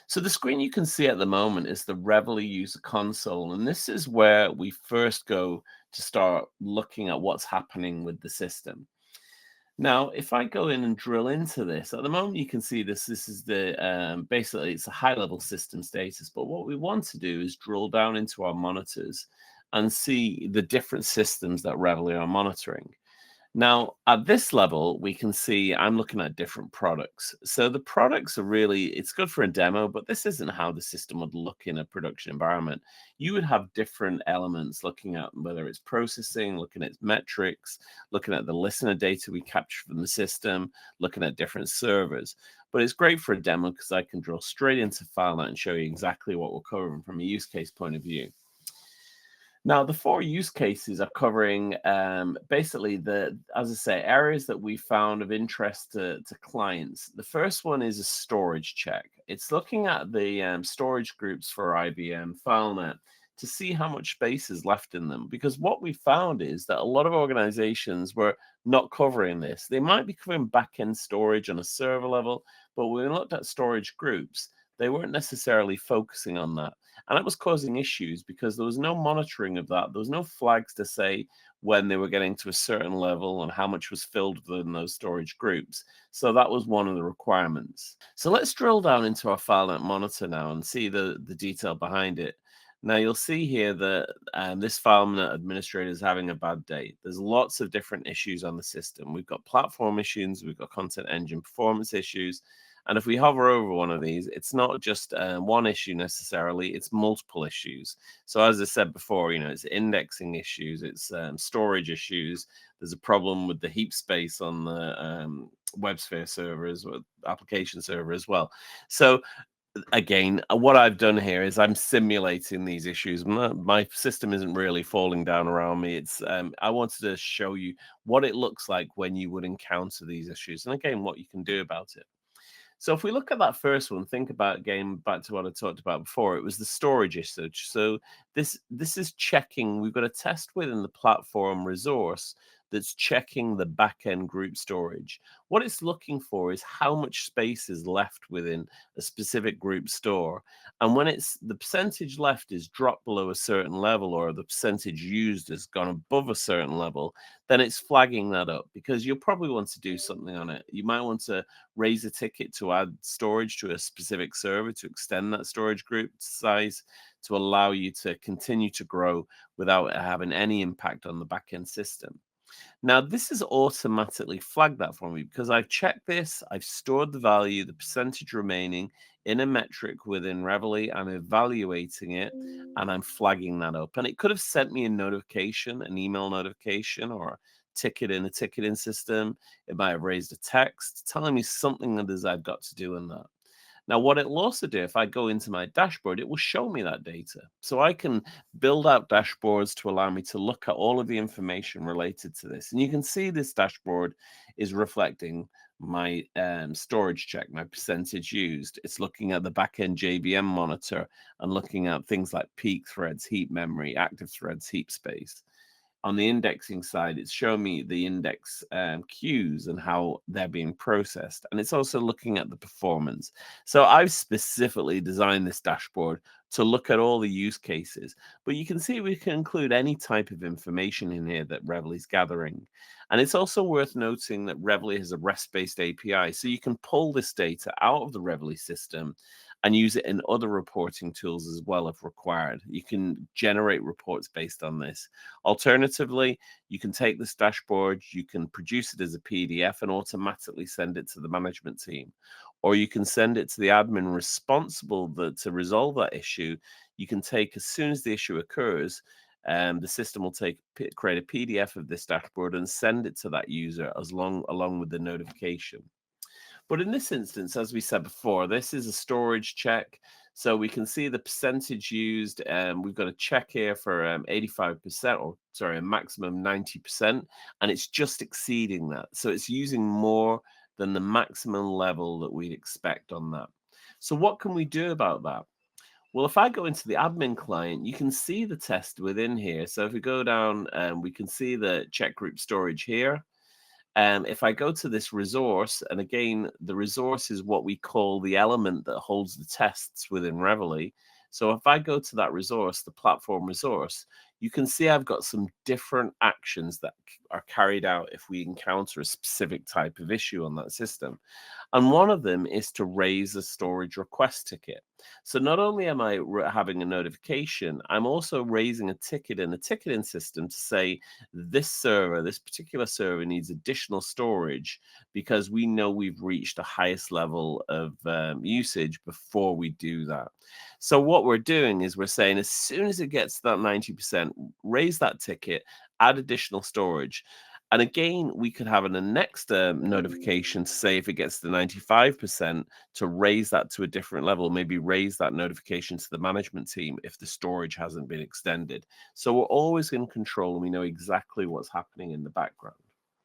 So the screen you can see at the moment is the Reveille user console, and this is where we first go to start looking at what's happening with the system. Now, if I go in and drill into this, at the moment you can see this. This is the basically it's a high-level system status. But what we want to do is drill down into our monitors and see the different systems that Reveille are monitoring. Now, at this level, we can see I'm looking at different products. So the products are really, it's good for a demo, but this isn't how the system would look in a production environment. You would have different elements looking at whether it's processing, looking at metrics, looking at the listener data we capture from the system, looking at different servers. But it's great for a demo because I can drill straight into FileNet and show you exactly what we're covering from a use case point of view. Now, the four use cases are covering basically as I say, areas that we found of interest to clients. The first one is a storage check. It's looking at the storage groups for IBM FileNet to see how much space is left in them. Because what we found is that a lot of organizations were not covering this. They might be covering backend storage on a server level, but when we looked at storage groups, they weren't necessarily focusing on that. And it was causing issues because there was no monitoring of that. There was no flags to say when they were getting to a certain level and how much was filled within those storage groups. So that was one of the requirements. So let's drill down into our FileNet monitor now and see the detail behind it. Now you'll see here that this FileNet administrator is having a bad day. There's lots of different issues on the system. We've got platform issues, we've got content engine performance issues. And if we hover over one of these, it's not just one issue necessarily, it's multiple issues. So as I said before, it's indexing issues, it's storage issues. There's a problem with the heap space on the WebSphere servers or application server as well. So again, what I've done here is I'm simulating these issues. My system isn't really falling down around me. It's I wanted to show you what it looks like when you would encounter these issues. And again, what you can do about it. So if we look at that first one, think about again back to what I talked about before. It was the storage issue. So this is checking. We've got a test within the platform resource that's checking the backend group storage. What it's looking for is how much space is left within a specific group store. And when it's the percentage left is dropped below a certain level, or the percentage used has gone above a certain level, then it's flagging that up because you'll probably want to do something on it. You might want to raise a ticket to add storage to a specific server to extend that storage group size to allow you to continue to grow without having any impact on the backend system. Now, this has automatically flagged that for me because I've checked this, I've stored the value, the percentage remaining in a metric within Reveille. I'm evaluating it and I'm flagging that up. And it could have sent me a notification, an email notification, or a ticket in a ticketing system. It might have raised a text telling me something that is I've got to do in that. Now, what it'll also do, if I go into my dashboard, it will show me that data. So I can build out dashboards to allow me to look at all of the information related to this. And you can see this dashboard is reflecting my storage check, my percentage used. It's looking at the backend JVM monitor and looking at things like peak threads, heap memory, active threads, heap space. On the indexing side, it's showing me the index queues and how they're being processed. And it's also looking at the performance. So I've specifically designed this dashboard to look at all the use cases. But you can see we can include any type of information in here that Reveille is gathering. And it's also worth noting that Reveille has a REST-based API. So you can pull this data out of the Reveille system and use it in other reporting tools as well if required. You can generate reports based on this. Alternatively, you can take this dashboard, you can produce it as a PDF and automatically send it to the management team. Or you can send it to the admin responsible to resolve that issue. You can take, as soon as the issue occurs, the system will create a PDF of this dashboard and send it to that user along with the notification. But in this instance, as we said before, this is a storage check. So we can see the percentage used. We've got a check here for 85%, or sorry, a maximum 90%, and it's just exceeding that. So it's using more than the maximum level that we'd expect on that. So what can we do about that? Well, if I go into the admin client, you can see the test within here. So if we go down, we can see the check group storage here. If I go to this resource, and again, the resource is what we call the element that holds the tests within Reveille. So if I go to that resource, the platform resource, you can see I've got some different actions that are carried out if we encounter a specific type of issue on that system. And one of them is to raise a storage request ticket. So not only am I having a notification, I'm also raising a ticket in the ticketing system to say this server, this particular server needs additional storage because we know we've reached the highest level of usage before we do that. So what we're doing is we're saying as soon as it gets to that 90%, raise that ticket, add additional storage. And again, we could have a next notification to say if it gets to 95%, to raise that to a different level, maybe raise that notification to the management team if the storage hasn't been extended. So we're always in control and we know exactly what's happening in the background.